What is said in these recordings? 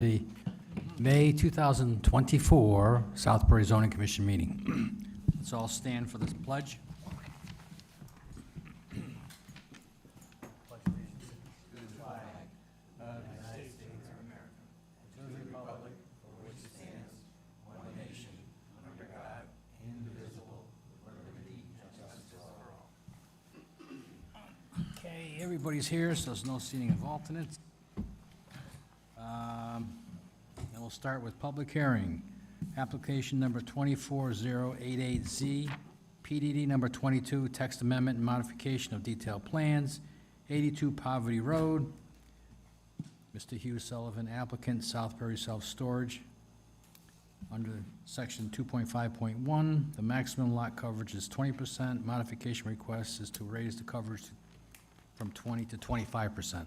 The May 2024 Southbury Zoning Commission meeting. Let's all stand for this pledge. Okay, everybody's here, so there's no seating of alternates. And we'll start with public hearing. Application number 24088Z, PDD number 22, text amendment and modification of detailed plans, 82 Poverty Road. Mr. Hugh Sullivan, applicant, Southbury Self-Storage. Under section 2.5.1, the maximum lot coverage is 20%. Modification request is to raise the coverage from 20 to 25%.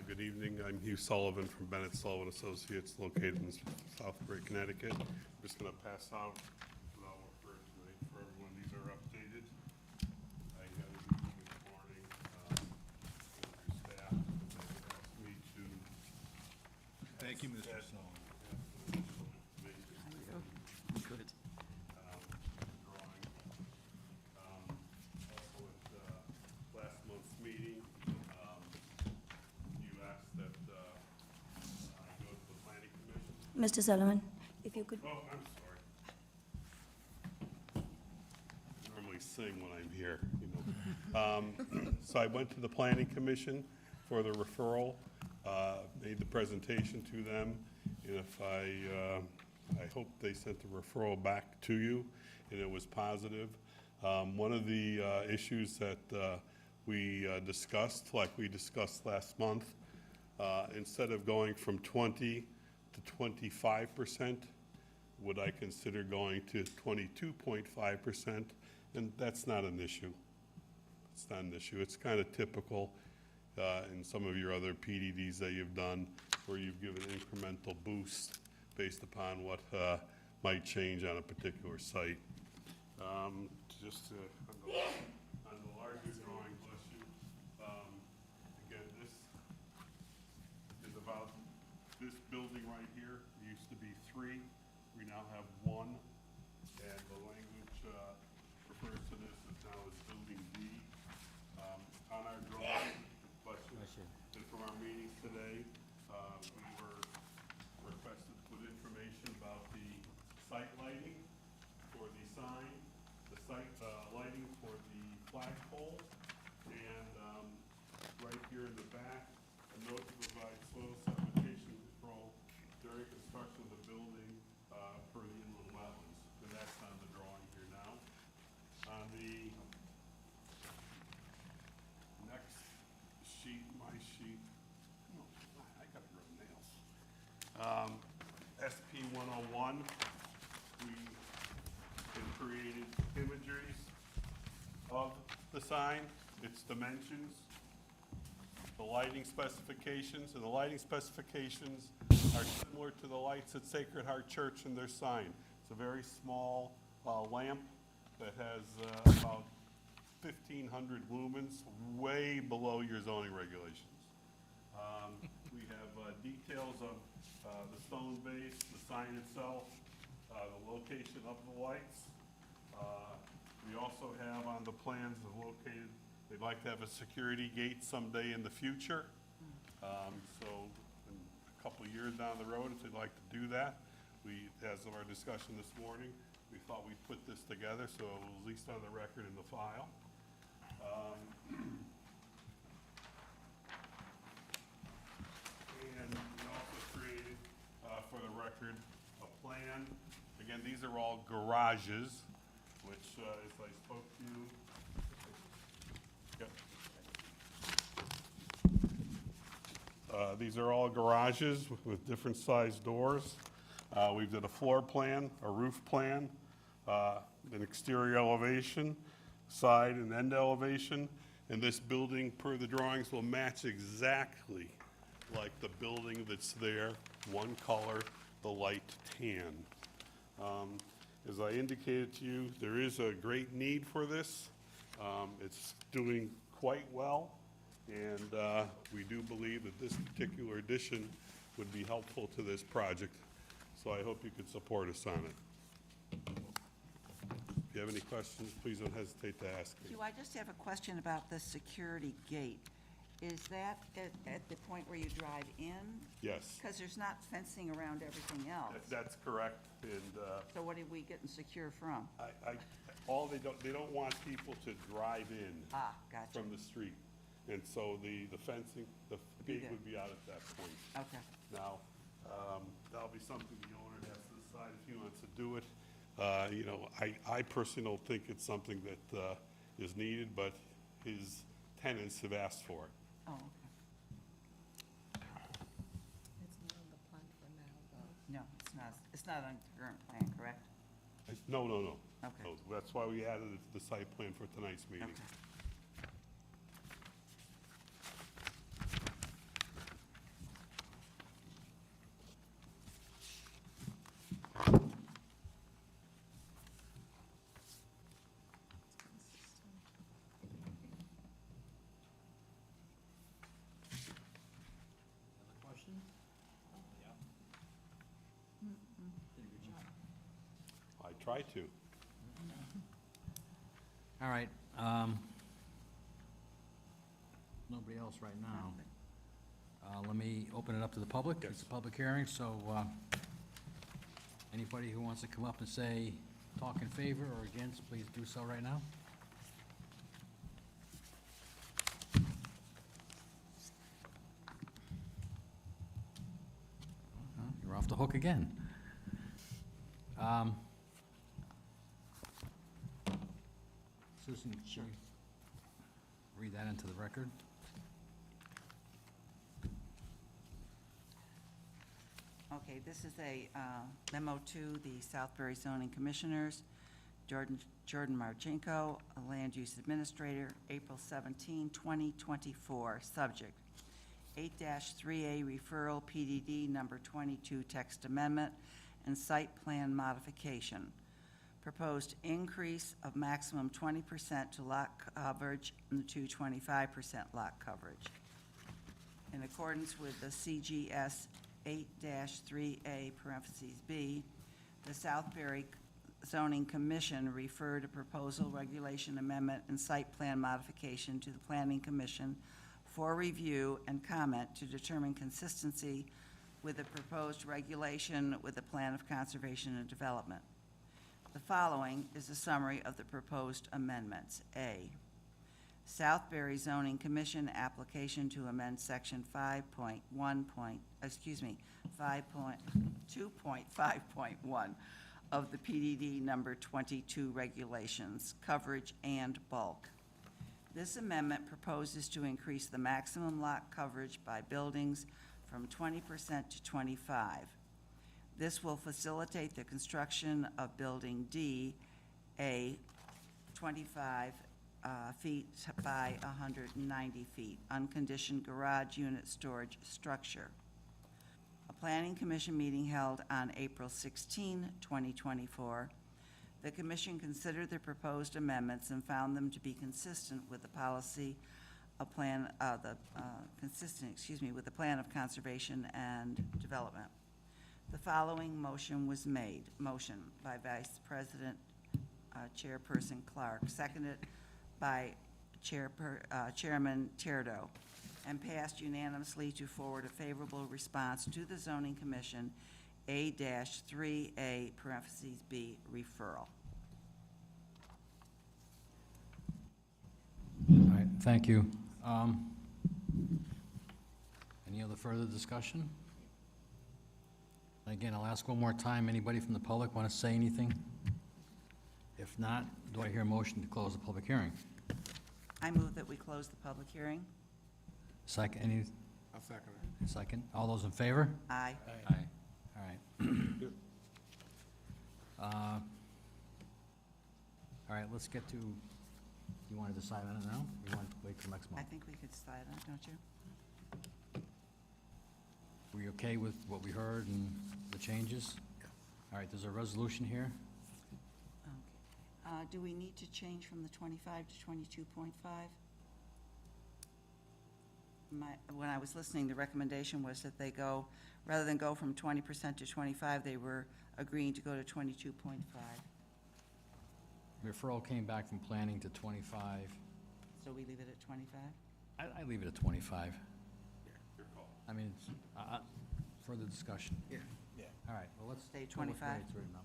Good evening. I'm Hugh Sullivan from Bennett Sullivan Associates, located in Southbury, Connecticut. I'm just going to pass out for everyone. These are updated. I had a meeting this morning with your staff. They asked me to. Thank you, Mr. Sullivan. Good. Drawing. Also at last month's meeting, you asked that I go to the planning commission. Mr. Sullivan, if you could, Oh, I'm sorry. I normally sing when I'm here, you know. So I went to the planning commission for the referral, made the presentation to them, and if I hope they sent the referral back to you, and it was positive. One of the issues that we discussed, like we discussed last month, instead of going from 20 to 25%, would I consider going to 22.5%? And that's not an issue. It's not an issue. It's kind of typical in some of your other PDDs that you've done, where you've given incremental boost based upon what might change on a particular site. Just on the larger drawing, bless you, again, this is about this building right here. It used to be 3. We now have 1. And the language refers to this as now as building B. On our drawing, bless you, and from our meetings today, we were requested to put information about the site lighting for the sign, the site lighting for the flagpole, and right here in the back, a note to provide soil sedimentation control during construction of the building for the inland wetlands. And that's on the drawing here now. On the next sheet, my sheet, oh, I gotta grow nails. SP 101, we created imageries of the sign, its dimensions, the lighting specifications, and the lighting specifications are similar to the lights at Sacred Heart Church and their sign. It's a very small lamp that has about 1,500 lumens, way below your zoning regulations. We have details of the stone base, the sign itself, the location of the lights. We also have on the plans located, they'd like to have a security gate someday in the future. So in a couple of years down the road, if they'd like to do that, as of our discussion this morning, we thought we'd put this together so it was at least on the record in the file. And we also created, for the record, a plan. Again, these are all garages, which, as I spoke to you, these are all garages with different sized doors. We've did a floor plan, a roof plan, an exterior elevation, side and end elevation, and this building, per the drawings, will match exactly like the building that's there, one color, the light tan. As I indicated to you, there is a great need for this. It's doing quite well. And we do believe that this particular addition would be helpful to this project, so I hope you could support us on it. If you have any questions, please don't hesitate to ask me. Do I just have a question about the security gate? Is that at the point where you drive in? Yes, Because there's not fencing around everything else. that's correct, and So what are we getting secure from? they don't want people to drive in Ah, gotcha. from the street. And so the fencing, the Be gate there. would be out at that point. Okay. Now, that'll be something the owner has to decide if he wants to do it. You know, I personally don't think it's something that is needed, but his tenants have asked for it. Oh, okay. It's not on the plan for now, though. No, it's not. It's not on the current plan, correct? No. Okay. No, that's why we added it to the site plan for tonight's meeting. Okay. Other questions? Did a good job. I try to. All right, nobody else right now. Let me open it up to the public. It's a public hearing, so anybody who wants to come up and say, talk in favor or against, please do so right now. You're off the hook again. Susan, can you read that into the record? Okay, this is a memo to the Southbury zoning commissioners. Jordan Marchenko, a land use administrator, April 17, 2024. Subject, 8-3A referral, PDD number 22 text amendment and site plan modification. Proposed increase of maximum 20% to lot coverage and to 25% lot coverage. In accordance with the CGS 8-3A parentheses B, the Southbury Zoning Commission referred a proposal, regulation amendment, and site plan modification to the Planning Commission for review and comment to determine consistency with the proposed regulation with the Plan of Conservation and Development. The following is a summary of the proposed amendments. A, Southbury Zoning Commission application to amend section 2.5.1 of the PDD number 22 regulations, coverage and bulk. This amendment proposes to increase the maximum lot coverage by buildings from 20% to 25%. This will facilitate the construction of Building D, a 25 feet by 190 feet, unconditioned garage unit storage structure. A Planning Commission meeting held on April 16, 2024. The commission considered the proposed amendments and found them to be consistent with the policy of with the Plan of Conservation and Development. The following motion was made. Motion by Vice President Chairperson Clark, seconded by Chairman Tirado, and passed unanimously to forward a favorable response to the Zoning Commission, A-3A parentheses B referral. All right, thank you. Any other further discussion? Again, I'll ask one more time, anybody from the public want to say anything? If not, do I hear a motion to close the public hearing? I move that we close the public hearing. Second, any, I'll second second? All those in favor? Aye. Aye. All right. All right, let's get to, you want to decide on it now? Or you want to wait till next I month? think we could decide on it, don't you? Were you okay with what we heard and the changes? All right, there's a resolution here. Okay. Do we need to change from the 25 to 22.5? when I was listening, the recommendation was that they go, rather than go from 20% to 25, they were agreeing to go to 22.5. Referral came back from planning to 25. So we leave it at 25? I leave it at 25. Your call. I mean, it's, further discussion. Yeah. All right, well, let's. Stay go with the way 25? it's written up.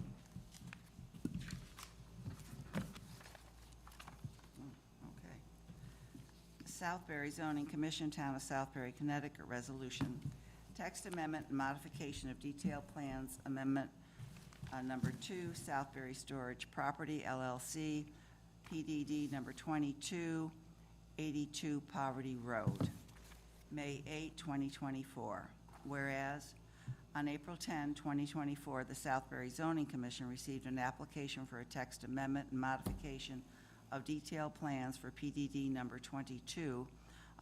Okay. Southbury Zoning Commission, Town of Southbury, Connecticut, Resolution, Text Amendment and Modification of Detailed Plans, Amendment Number 2, Southbury Storage Property LLC, PDD Number 22, 82 Poverty Road, May 8, 2024. Whereas, on April 10, 2024, the Southbury Zoning Commission received an application for a text amendment and modification of detailed plans for PDD number 22,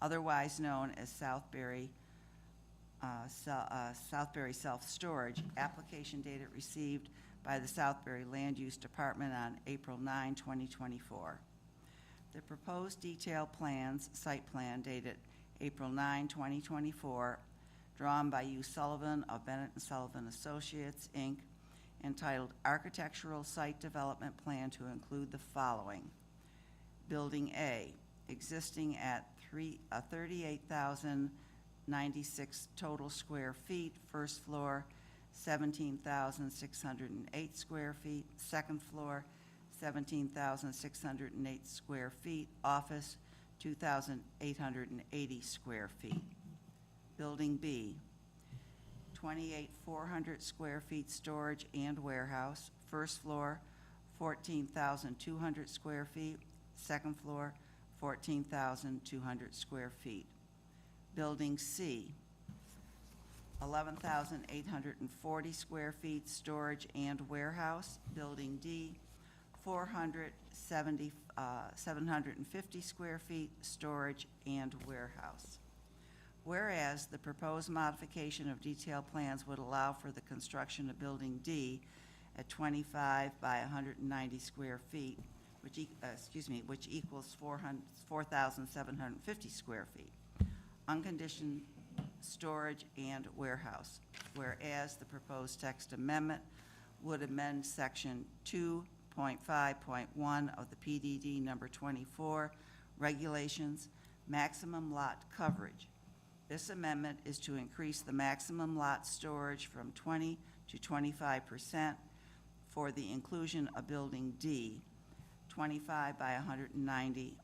otherwise known as Southbury Self-Storage, application dated received by the Southbury Land Use Department on April 9, 2024. The proposed detailed plans, site plan dated April 9, 2024, drawn by U. Sullivan of Bennett and Sullivan Associates, Inc., entitled Architectural Site Development Plan to include the following. Building A, existing at 38,096 total square feet, first floor, 17,608 square feet, second floor, 17,608 square feet, office, 2,880 square feet. Building B, 28,400 square feet storage and warehouse, first floor, 14,200 square feet, second floor, 14,200 square feet. Building C, 11,840 square feet storage and warehouse. Building D, 750 square feet storage and warehouse. Whereas the proposed modification of detailed plans would allow for the construction of Building D at 25 by 190 square feet, which equals 4,750 square feet, unconditioned storage and warehouse. Whereas the proposed text amendment would amend Section 2.5.1 of the PDD number 24 regulations, maximum lot coverage. This amendment is to increase the maximum lot storage from 20 to 25% for the inclusion of Building D, 25 by 190,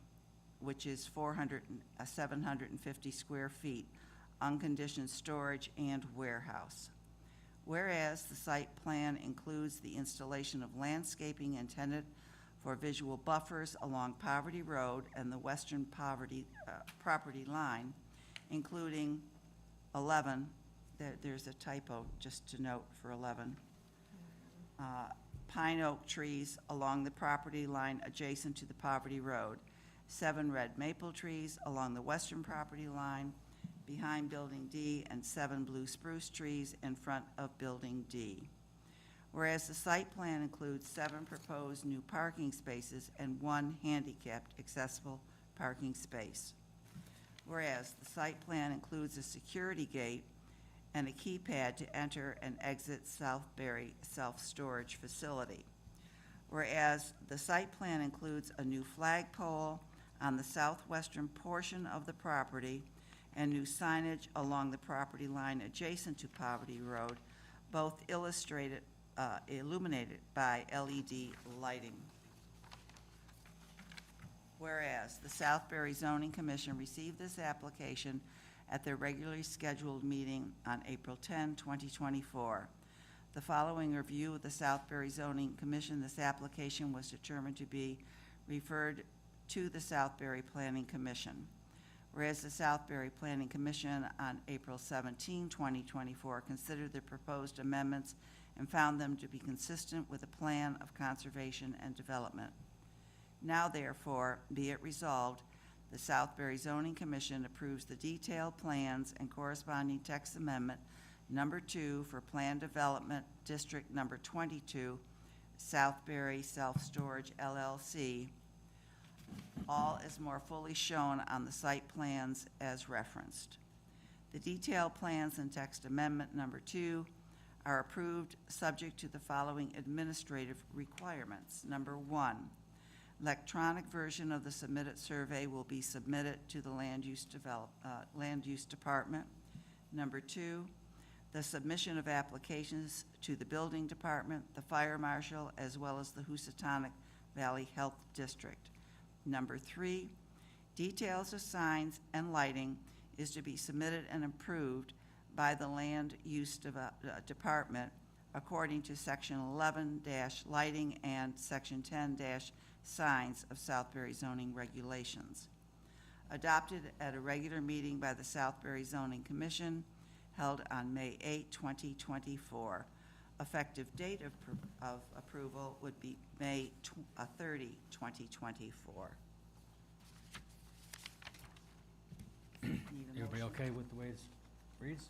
which is 750 square feet, unconditioned storage and warehouse. Whereas the site plan includes the installation of landscaping intended for visual buffers along Poverty Road and the western property line, including 11, there's a typo just to note for 11, pine oak trees along the property line adjacent to the Poverty Road, 7 red maple trees along the western property line behind Building D, and 7 blue spruce trees in front of Building D. Whereas the site plan includes 7 proposed new parking spaces and 1 handicapped accessible parking space. Whereas the site plan includes a security gate and a keypad to enter and exit Southbury Self-Storage Facility. Whereas the site plan includes a new flagpole on the southwestern portion of the property and new signage along the property line adjacent to Poverty Road, both illuminated by LED lighting. Whereas the Southbury Zoning Commission received this application at their regularly scheduled meeting on April 10, 2024. The following review of the Southbury Zoning Commission, this application was determined to be referred to the Southbury Planning Commission. Whereas the Southbury Planning Commission on April 17, 2024 considered the proposed amendments and found them to be consistent with the plan of conservation and development. Now therefore, be it resolved, the Southbury Zoning Commission approves the detailed plans and corresponding text amendment number 2 for Plan Development District number 22, Southbury Self-Storage LLC, All is more fully shown on the site plans as referenced. The detailed plans and text amendment number 2 are approved subject to the following administrative requirements. Number 1, electronic version of the submitted survey will be submitted to the Land Use Department. Number 2, the submission of applications to the Building Department, the Fire Marshal, as well as the Housatonic Valley Health District. Number 3, details of signs and lighting is to be submitted and approved by the Land Use Department according to Section 11-lighting and Section 10-signs of Southbury zoning regulations. Adopted at a regular meeting by the Southbury Zoning Commission held on May 8, 2024. Effective date of approval would be May 30, 2024. Need a Everybody motion? okay with the way it reads?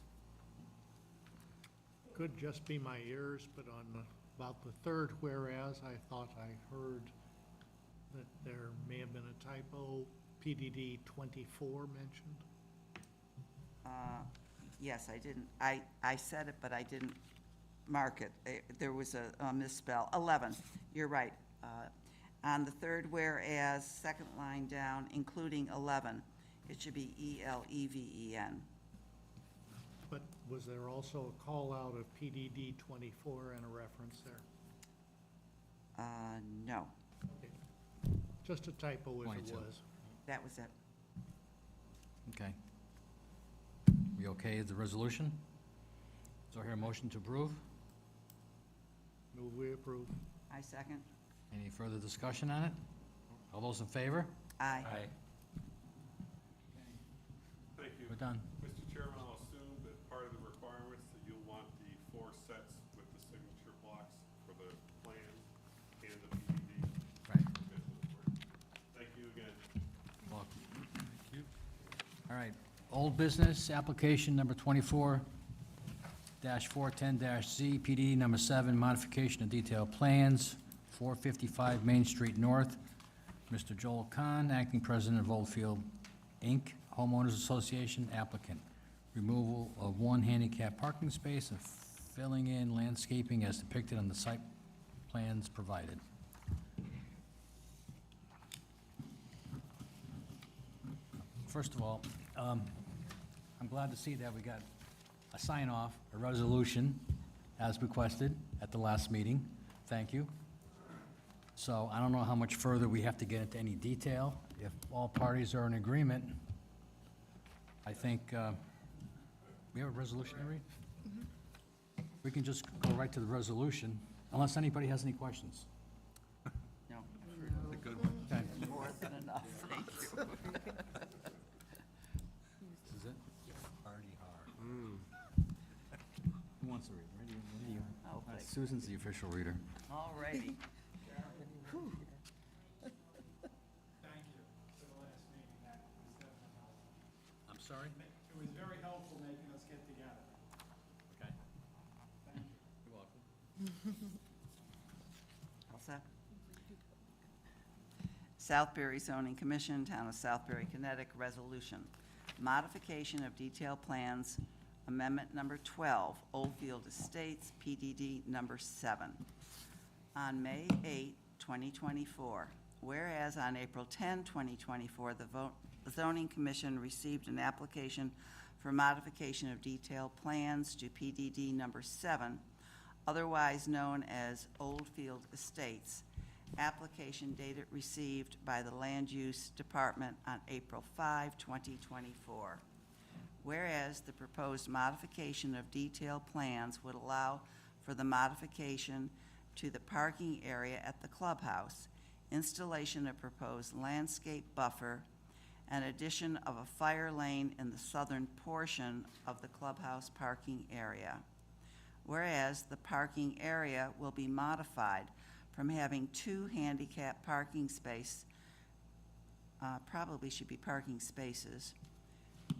Could just be my ears, but about the third whereas, I thought I heard that there may have been a typo, PDD 24 mentioned. Yes, I didn't, I said it, but I didn't mark it. There was a misspell. 11, you're right. On the third whereas, second line down, including 11, it should be ELEVEN. But was there also a call out of PDD 24 and a reference there? No, Okay. Just a typo if it 22. was. that was it. Okay. We okay with the resolution? So I hear a motion to approve? Move we approve. I second. Any further discussion on it? All those in favor? Aye. Thank you. We're done. Mr. Chairman, I'll assume that part of the requirements that you'll want the 4 sets with the signature blocks for the plans and the PDD. Right. Thank you again. Welcome. Thank you. All right, old business, application number 24-410-Z, PD number 7, modification of detailed plans, 455 Main Street North. Mr. Joel Kahn, acting president of Oldfield, Inc., homeowners association, applicant. Removal of 1 handicap parking space and filling in landscaping as depicted on the site plans provided. First of all, I'm glad to see that we got a sign-off, a resolution, as requested at the last meeting. Thank you. So I don't know how much further we have to get into any detail. If all parties are in agreement, I think, we have a resolution to read? We can just go right to the resolution, unless anybody has any questions. No, A good one. Okay, more than enough, thank you. this is it? Party hard. Who wants to read? Ready? You. Oh, thank you. Susan's the official reader. All righty. Thank you for the last meeting. That was definitely helpful. I'm sorry? It was very helpful making us get together. Okay. Thank you. You're welcome. All set? Southbury Zoning Commission, Town of Southbury, Connecticut, resolution. Modification of detailed plans, amendment number 12, Oldfield Estates, PDD number 7. On May 8, 2024, whereas on April 10, 2024, the Zoning Commission received an application for modification of detailed plans to PDD number 7, otherwise known as Oldfield Estates. Application dated received by the Land Use Department on April 5, 2024. Whereas the proposed modification of detailed plans would allow for the modification to the parking area at the clubhouse, installation of proposed landscape buffer, and addition of a fire lane in the southern portion of the clubhouse parking area. Whereas the parking area will be modified from having 2 handicap parking space, probably should be parking spaces,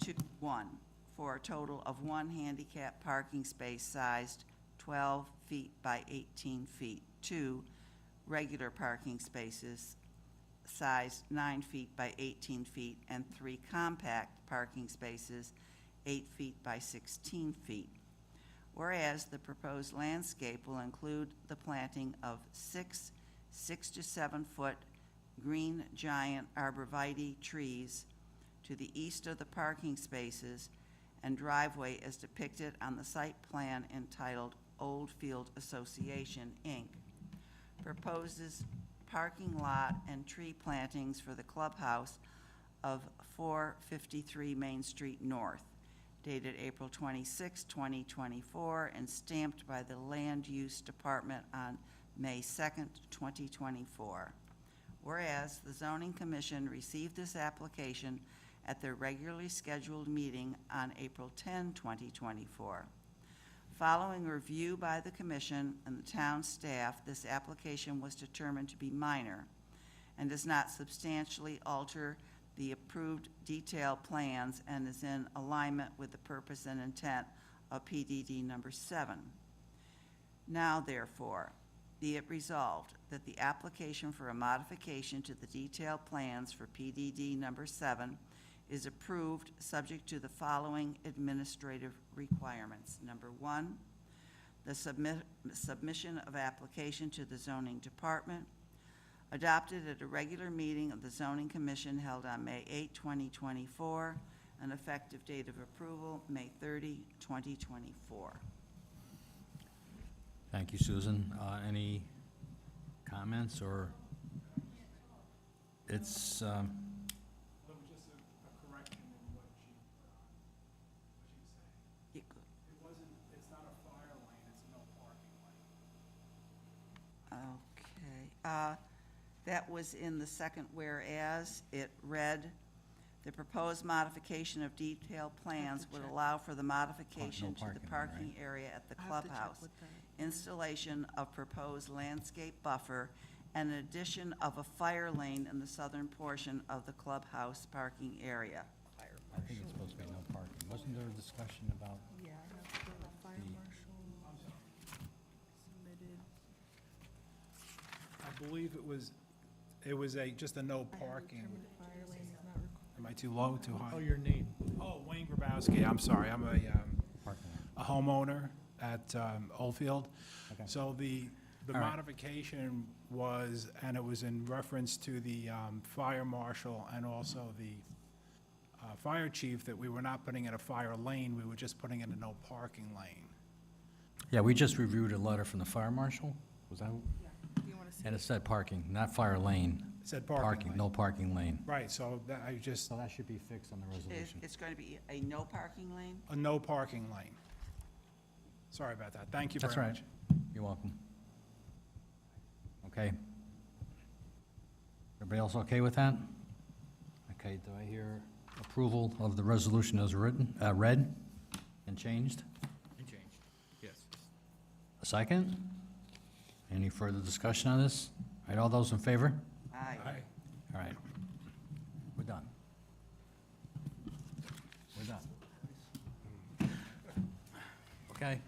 to 1, for a total of 1 handicap parking space sized 12 feet by 18 feet, 2 regular parking spaces size 9 feet by 18 feet, and 3 compact parking spaces 8 feet by 16 feet. Whereas the proposed landscape will include the planting of 6 to 7 foot green giant arborvitae trees to the east of the parking spaces and driveway as depicted on the site plan entitled Oldfield Association, Inc. Proposes parking lot and tree plantings for the clubhouse of 453 Main Street North, dated April 26, 2024, and stamped by the Land Use Department on May 2nd, 2024. Whereas the Zoning Commission received this application at their regularly scheduled meeting on April 10, 2024. Following review by the Commission and the town staff, this application was determined to be minor and does not substantially alter the approved detailed plans and is in alignment with the purpose and intent of PDD number 7. Now therefore, be it resolved that the application for a modification to the detailed plans for PDD number 7 is approved, subject to the following administrative requirements. Number 1, the submission of application to the zoning department, adopted at a regular meeting of the Zoning Commission held on May 8, 2024, an effective date of approval, May 30, 2024. Thank you, Susan. Any comments, or it's, There was just a correction in what she was saying. It wasn't, it's not a fire lane, it's no parking lane. Okay. That was in the second whereas. It read, "The proposed modification of detailed plans would allow for the modification to the parking, parking right? area at the I have to check clubhouse, with that. installation of proposed landscape buffer, and addition of a fire lane in the southern portion of the clubhouse parking area." I think it's supposed to be no parking. Wasn't there a discussion about, Yeah, I have the fire The- marshal submitted. I believe it was just a no I have parking. determined the fire lane is not required. Am I too low, too high? Oh, your name. Oh, Wayne Grabowski, I'm sorry, I'm parking lot? a homeowner at Oldfield. Okay. So the All right. modification was, and it was in reference to the fire marshal and also the fire chief, that we were not putting in a fire lane, we were just putting in a no parking lane. Yeah, we just reviewed a letter from the fire marshal. Was that, Do you want to see? and it said parking, not fire lane. It said parking lane. No parking lane. Right, so that, I just, So that should be fixed on the resolution. It's going to be a no parking lane? a no parking lane. Sorry about that, thank you That's very right. much. You're welcome. Okay. Everybody else okay with that? Okay, do I hear approval of the resolution as written, read and changed? And changed, yes. A second? Any further discussion on this? All right, all those in favor? Aye. All right. We're done. We're done. Okay.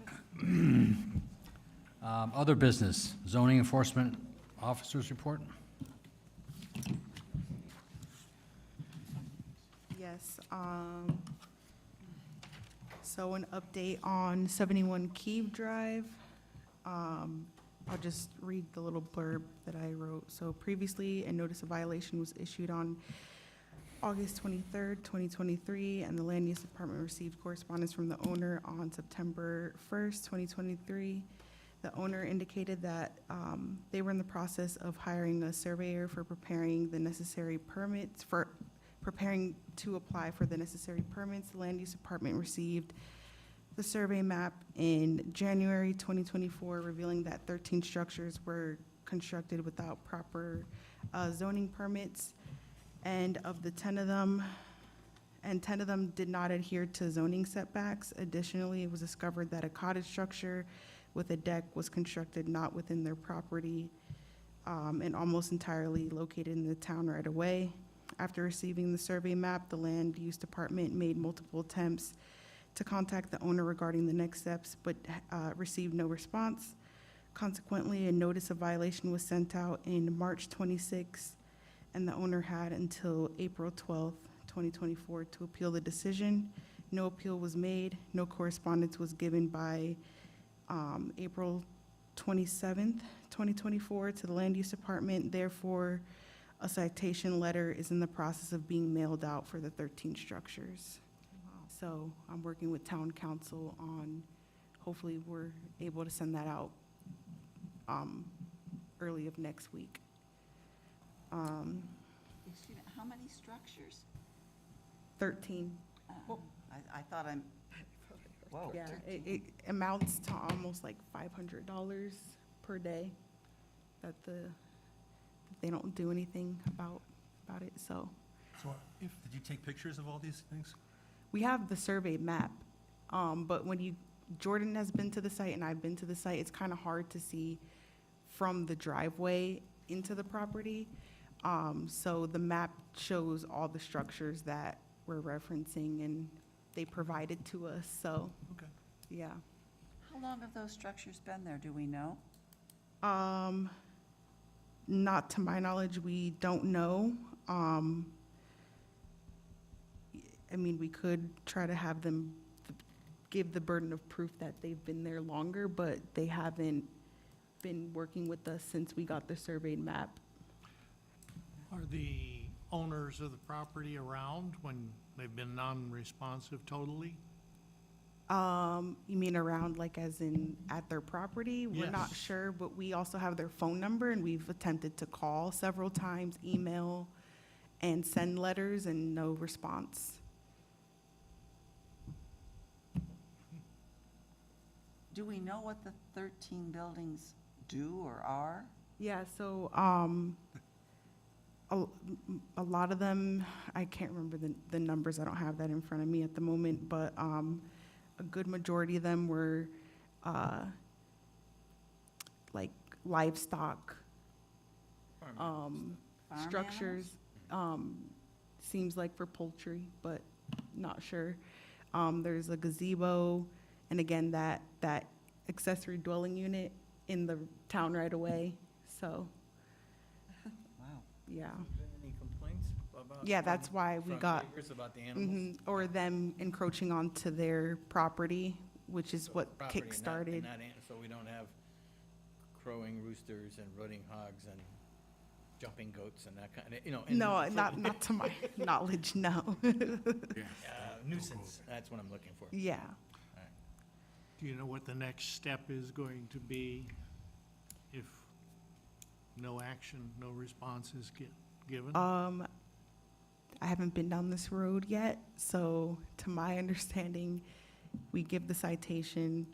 Other business, zoning enforcement officers report? Yes, so an update on 71 Keeve Drive. I'll just read the little blurb that I wrote. So previously, a notice of violation was issued on August 23rd, 2023, and the Land Use Department received correspondence from the owner on September 1st, 2023. The owner indicated that they were in the process of hiring a surveyor for preparing the necessary permits, for preparing to apply for the necessary permits. The Land Use Department received the survey map in January 2024, revealing that 13 structures were constructed without proper zoning permits, and of the 10 of them, 10 of them did not adhere to zoning setbacks. Additionally, it was discovered that a cottage structure with a deck was constructed not within their property and almost entirely located in the town right away. After receiving the survey map, the Land Use Department made multiple attempts to contact the owner regarding the next steps, but received no response. Consequently, a notice of violation was sent out in March 26, and the owner had until April 12th, 2024 to appeal the decision. No appeal was made, no correspondence was given by April 27th, 2024 to the Land Use Department. Therefore, a citation letter is in the process of being mailed out for the 13 structures. So I'm working with town council on, hopefully we're able to send that out early of next week. Excuse me, how many structures? 13, I thought I'm, whoa. yeah, it amounts to almost like $500 per day that they don't do anything about it, so. So did you take pictures of all these things? We have the survey map, but Jordan has been to the site and I've been to the site, it's kind of hard to see from the driveway into the property. So the map shows all the structures that we're referencing and they provided to us, so, Okay. yeah. How long have those structures been there, do we know? Not to my knowledge, we don't know. I mean, we could try to have them give the burden of proof that they've been there longer, but they haven't been working with us since we got the surveyed map. Are the owners of the property around when they've been non-responsive totally? You mean around like as in at their property? We're not Yes. sure, but we also have their phone number and we've attempted to call several times, email, and send letters and no response. Do we know what the 13 buildings do or are? Yeah, so, a lot of them, I can't remember the numbers, I don't have that in front of me at the moment, but, a good majority of them were, like livestock, Farm structures, seems like for poultry, but not sure. There's a gazebo, and again, that accessory dwelling unit in the town right away, so, Wow. yeah. Any complaints about? Yeah, that's why we from got, neighbors about the animals? or them encroaching onto their property, which is what Property and not- kick-started. and not so we don't have crowing roosters and rutting hogs and jumping goats and that kind of, you know. and No, for- not to my knowledge, no. Nuisance, that's what I'm looking for. Yeah. Do you know what the next step is going to be if no action, no response is given? I haven't been down this road yet, so to my understanding, we give the citation.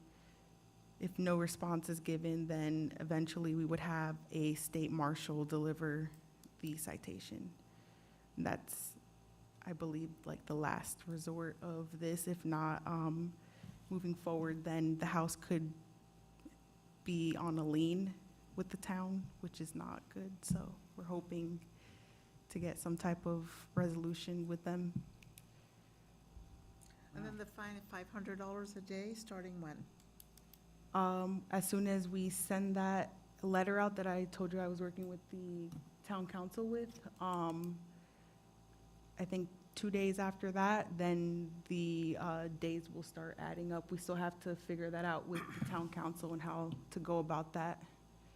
If no response is given, then eventually we would have a state marshal deliver the citation. That's, I believe, like the last resort of this. If not, moving forward, then the house could be on a lien with the town, which is not good. So we're hoping to get some type of resolution with them. And then the fine of $500 a day, starting when? As soon as we send that letter out that I told you I was working with the town council with, I think 2 days after that, then the days will start adding up. We still have to figure that out with the town council and how to go about that.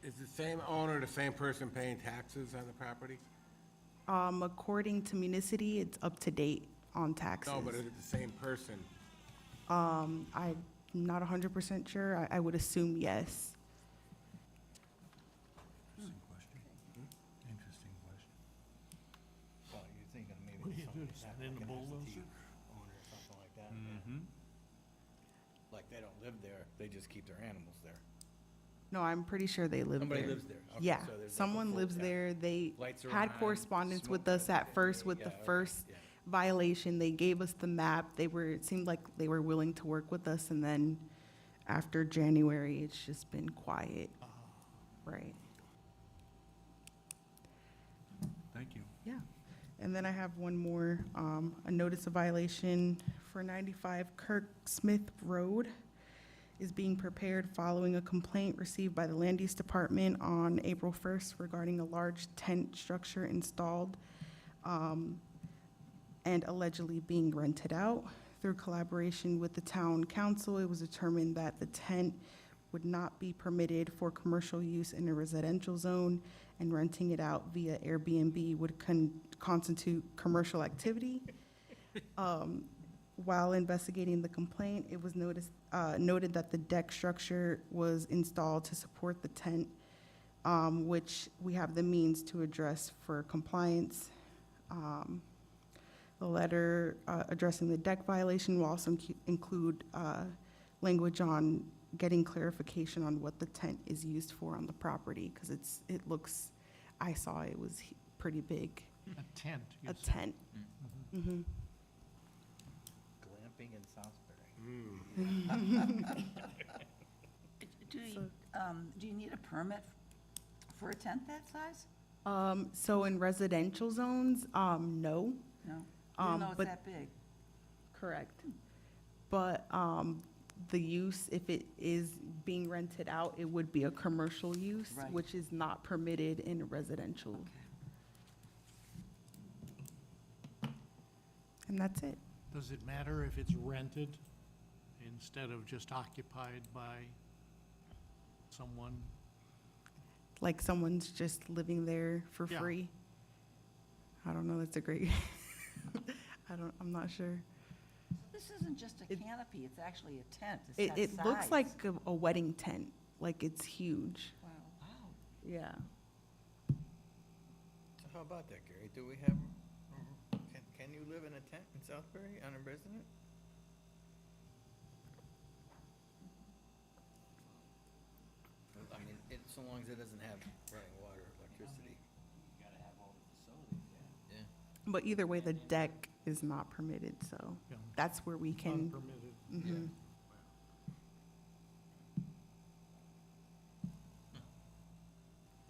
Is the same owner, the same person paying taxes on the property? According to Municity, it's up to date on taxes. No, but is it the same person? I'm not 100% sure. I would assume yes. Interesting question. Interesting question. Well, you're thinking maybe What do you do, something send like in that, the like an bulldozer? absentee owner or something like that. yeah. Like they don't live there, they just keep their animals there. No, I'm pretty sure they live Somebody there. lives there. Okay, Yeah, so there's like a someone full- lives yeah. there. They Lights are had on, correspondence smoke with us doesn't at first get- with the yeah, okay, first yeah. violation. They gave us the map. It seemed like they were willing to work with us, and then after January, it's just been quiet. Right, Thank you. yeah. And then I have one more, a notice of violation for 95 Kirk Smith Road. is being prepared following a complaint received by the Land Use Department on April 1st regarding a large tent structure installed and allegedly being rented out. Through collaboration with the town council, it was determined that the tent would not be permitted for commercial use in a residential zone, and renting it out via Airbnb would constitute commercial activity. While investigating the complaint, it was noted that the deck structure was installed to support the tent, which we have the means to address for compliance. The letter addressing the deck violation will also include language on getting clarification on what the tent is used for on the property, because I saw it was pretty big, A tent, you a said. tent. Mhm. Glamping in Southbury. Do you need a permit for a tent that size? So in residential zones, no, No? Even though it's but- that big? correct. But the use, if it is being rented out, it would be a commercial use, Right. which is not permitted in a residential. Okay. And that's it. Does it matter if it's rented instead of just occupied by someone? Like someone's just living there for Yeah. free. I don't know, that's a great, I'm not sure. This isn't just a It- canopy, it's actually a tent. It's It, got it looks sides. like a wedding tent, like it's huge, Wow. yeah. So how about that, Gary? Do we have, can you live in a tent in Southbury, unresident? I mean, so long as it doesn't have running water, electricity. You gotta have all the facilities, yeah. But either way, the deck is not permitted, so Yeah. that's where we can, Unpermitted. mhm.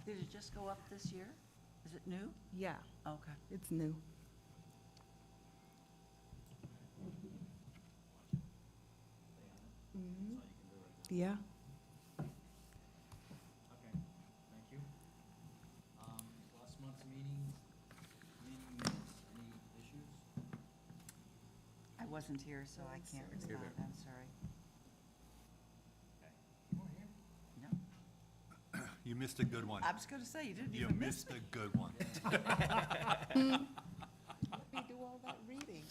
Did it just go up this year? Is it new? Yeah, Okay. it's new. Mhm. Yeah. Okay, thank you. Last month's meeting minutes, any issues? I wasn't here, so I can't respond, I'm sorry. Okay. You weren't here? No. You missed a good one. I was gonna say, you didn't You even miss missed me. a good one. We do all that reading,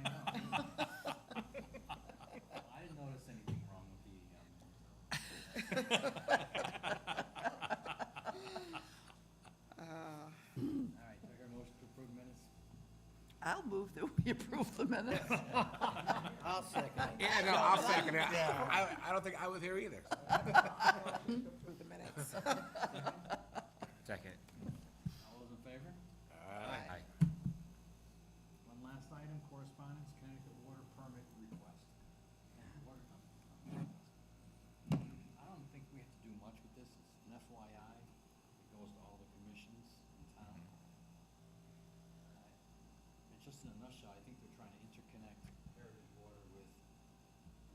right? I know. I didn't notice anything wrong with the, all right, do I hear a motion to approve minutes? I'll move that we approve the minutes. I'll second it. Yeah, no, I'll second it. I don't think I was here either. Approve the minutes. Second. All those in favor? Aye. One last item, correspondence, Connecticut water permit request. Water company. I don't think we have to do much with this, it's an FYI, it goes to all the commissions in town. And just in a nutshell, I think they're trying to interconnect Heritage Water with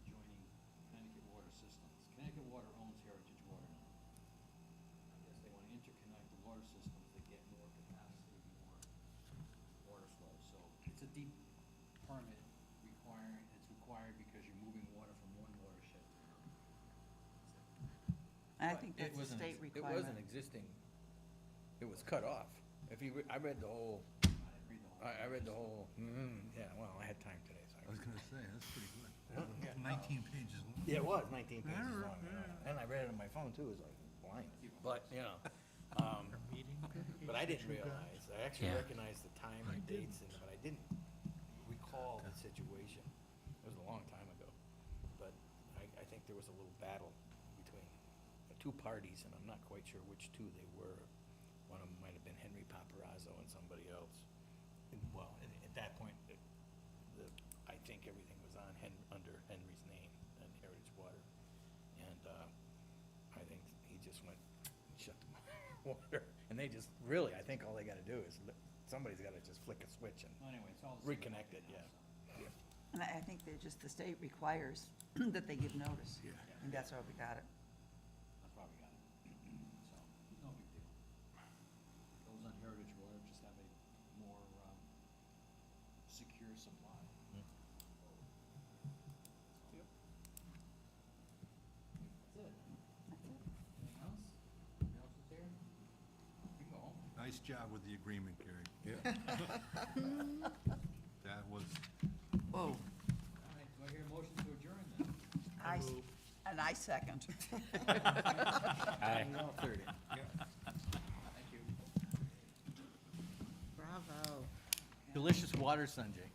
adjoining Connecticut water systems. Connecticut Water owns Heritage Water now. I guess they want to interconnect the water systems to get more capacity, more water flow. So it's a deep permit it's required because you're moving water from one watershed to another. I think But that's a state It wasn't requirement. existing, it was cut off. If you, I read the whole, I didn't read the whole. I read the whole, yeah, well, I had time today, so. I was gonna say, that's pretty good. Yeah. 19 pages long. Yeah, it was 19 pages long, and I read it on my phone too, it was like blind, but, you know. Meeting But I didn't you guys. realize, I actually Yeah. recognized the time and dates, but I didn't recall the situation. It was a long time ago. But I think there was a little battle between the two parties, and I'm not quite sure which two they were. One of them might have been Henry Paparazzo and somebody else. And, well, at that point, I think everything was on under Henry's name and Heritage Water. And I think he just went, and shut the water. And they just, really, I think all they gotta do is, somebody's gotta just flick a switch and Well, anyway, it's all the same reconnect it, thing yeah. now, so. Yeah. And I think they just, the state requires that they give notice. Yeah. And that's why we got it. That's why we got it. So, no big deal. Those on Heritage Road just have a more secure supply. Yep. That's it. Anything else? Anything else is there? You go home. Nice job with the agreement, Gary. Yeah. That was, Whoa. All right, do I hear a motion to adjourn then? And I second. Aye. All 30. Thank you. Bravo. Delicious water, Sanjay.